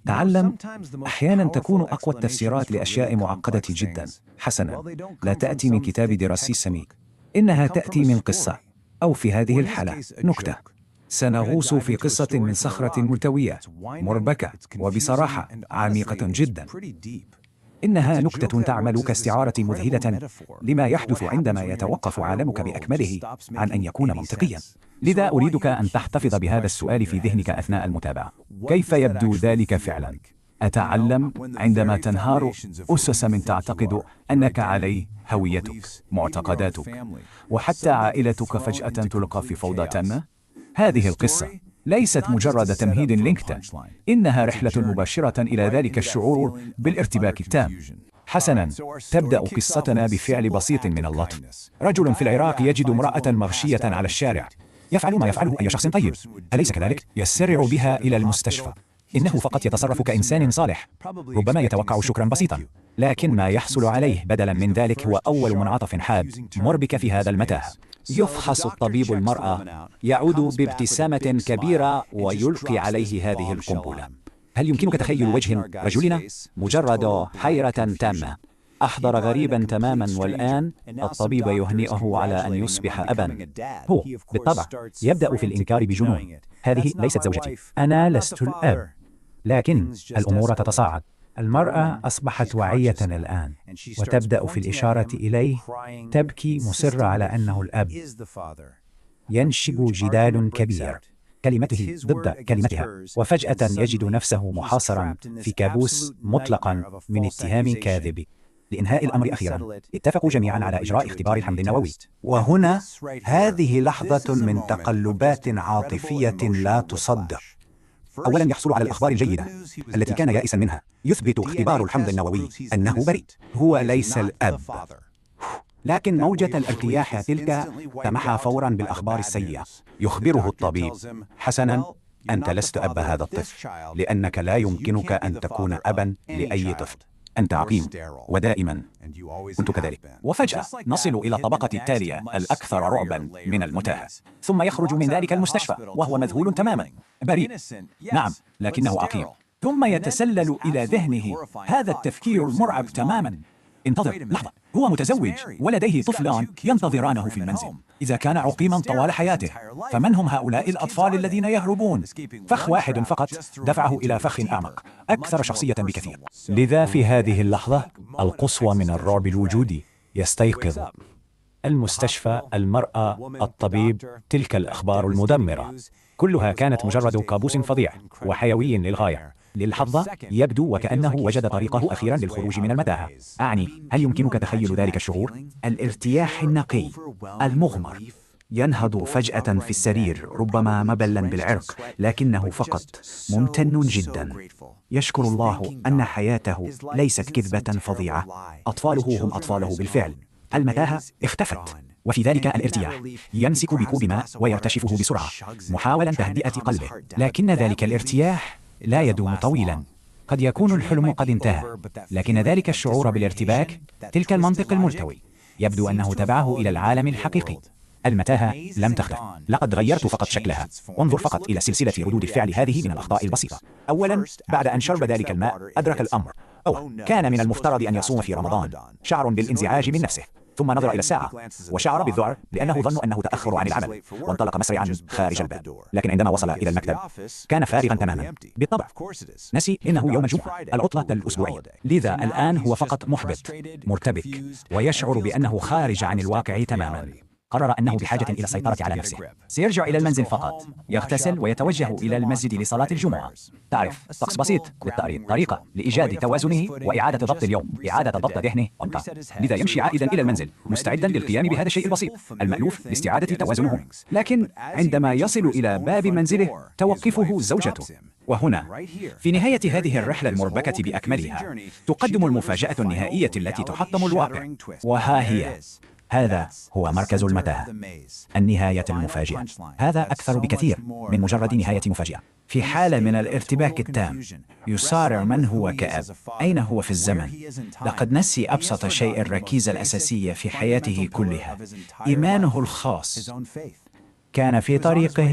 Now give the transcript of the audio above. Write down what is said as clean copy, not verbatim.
تعلم. أحيانا تكون أقوى التفسيرات لأشياء معقدة جدا. حسنا، لا تأتي من كتاب دراسي سميك، إنها تأتي من قصة، أو في هذه الحالة نكتة. سنغوص في قصة من صخرة ملتوية مربكة وبصراحة عميقة جدا. إنها نكتة تعمل كاستعارة مذهلة لما يحدث عندما يتوقف عالمك بأكمله عن أن يكون منطقيا. لذا أريدك أن تحتفظ بهذا السؤال في ذهنك أثناء المتابعة: كيف يبدو ذلك فعلا؟ أتعلم عندما تنهار أسس من تعتقد أنك عليه، هويتك، معتقداتك، وحتى عائلتك فجأة تلقى في فوضى تامة؟ هذه القصة ليست مجرد تمهيد لينكدين، إنها رحلة مباشرة إلى ذلك الشعور بالارتباك التام. حسناً، تبدأ قصتنا بفعل بسيط من اللطف. رجل في العراق يجد امرأة مغشية على الشارع. يفعل ما يفعله أي شخص طيب، أليس كذلك؟ يسرع بها إلى المستشفى. إنه فقط يتصرف كإنسان صالح، ربما يتوقع شكراً بسيطاً، لكن ما يحصل عليه بدلاً من ذلك هو أول منعطف حاد مربك في هذا المتاهة. يفحص الطبيب المرأة، يعود بابتسامة كبيرة ويلقي عليه هذه القنبلة. هل يمكنك تخيل وجه رجلنا؟ مجرد حيرة تامة. أحضر غريبا تماما، والآن الطبيب يهنئه على أن يصبح أبا. هو بالطبع يبدأ في الإنكار بجنون: هذه ليست زوجتي، أنا لست الأب. لكن الأمور تتصاعد. المرأة أصبحت واعية الآن، وتبدأ في الإشارة إليه، تبكي مصرة على أنه الأب. ينشب جدال كبير، كلمته ضد كلمتها، وفجأة يجد نفسه محاصرا في كابوس مطلقا من اتهام كاذب. لإنهاء الأمر أخيرا، اتفقوا جميعا على إجراء اختبار الحمض النووي. وهنا هذه لحظة من تقلبات عاطفية لا تصدق. أولا، يحصل على الأخبار الجيدة التي كان يائسا منها. يثبت اختبار الحمض النووي أنه بريء، هو ليس الأب. لكن موجة الارتياح تلك تمحى فورا بالأخبار السيئة. يخبره الطبيب: حسنا، أنت لست أب هذا الطفل، لأنك لا يمكنك أن تكون أبا لأي طفل. أنت عقيم، ودائما كنت كذلك. وفجأة نصل إلى الطبقة التالية الأكثر رعبا من المتاهة. ثم يخرج من ذلك المستشفى وهو مذهول تماما. بريء، نعم، لكنه عقيم. ثم يتسلل إلى ذهنه هذا التفكير المرعب تماما: انتظر لحظة، هو متزوج ولديه طفلان ينتظرانه في المنزل. إذا كان عقيما طوال حياته، فمن هم هؤلاء الأطفال الذين يهربون؟ فخ واحد فقط دفعه إلى فخ أعمق، أكثر شخصية بكثير. لذا في هذه اللحظة القصوى من الرعب الوجودي يستيقظ. المستشفى، المرأة، الطبيب، تلك الأخبار المدمرة، كلها كانت مجرد كابوس فظيع وحيوي للغاية. للحظة يبدو وكأنه وجد طريقه أخيرا للخروج من المتاهة. أعني، هل يمكنك تخيل ذلك الشعور؟ الارتياح النقي المغمر. ينهض فجأة في السرير، ربما مبلا بالعرق، لكنه فقط ممتن جدا. يشكر الله أن حياته ليست كذبة فظيعة. أطفاله هم أطفاله بالفعل. المتاهة اختفت، وفي ذلك الارتياح يمسك بكوب ماء ويرتشفه بسرعة، محاولا تهدئة قلبه. لكن ذلك الارتياح لا يدوم طويلا. قد يكون الحلم قد انتهى، لكن ذلك الشعور بالارتباك، تلك المنطق الملتوي، يبدو أنه تبعه إلى العالم الحقيقي. المتاهة لم تختفي، لقد غيرت فقط شكلها. انظر فقط إلى سلسلة ردود الفعل هذه من الأخطاء البسيطة. أولا، بعد أن شرب ذلك الماء أدرك الأمر: كان من المفترض أن يصوم في رمضان. شعر بالانزعاج من نفسه، ثم نظر إلى الساعة وشعر بالذعر لأنه ظن أنه تأخر عن العمل، وانطلق مسرعا خارج الباب. لكن عندما وصل إلى المكتب كان فارغا تماما. بالطبع نسي إنه يوم الجمعة، العطلة الأسبوعية. لذا الآن هو فقط محبط، مرتبك، ويشعر بأنه خارج عن الواقع تماما. قرر أنه بحاجة إلى السيطرة على نفسه. سيرجع إلى المنزل فقط، يغتسل ويتوجه إلى المسجد لصلاة الجمعة. تعرف، طقس بسيط للتأريض، طريقة لإيجاد توازنه وإعادة ضبط اليوم، إعادة ضبط ذهنه. لذا يمشي عائدا إلى المنزل مستعدا للقيام بهذا الشيء البسيط المألوف لاستعادة توازنه. لكن عندما يصل إلى باب منزله توقفه زوجته. وهنا في نهاية هذه الرحلة المربكة بأكملها تقدم المفاجأة النهائية التي تحطم الواقع. وها هي. هذا هو مركز المتاهة، النهاية المفاجئة. هذا أكثر بكثير من مجرد نهاية مفاجئة. في حالة من الارتباك التام يصارع من هو كأب. أين هو في الزمن؟ لقد نسي أبسط شيء، الركيزة الأساسية في حياته كلها، إيمانه الخاص. كان في طريقه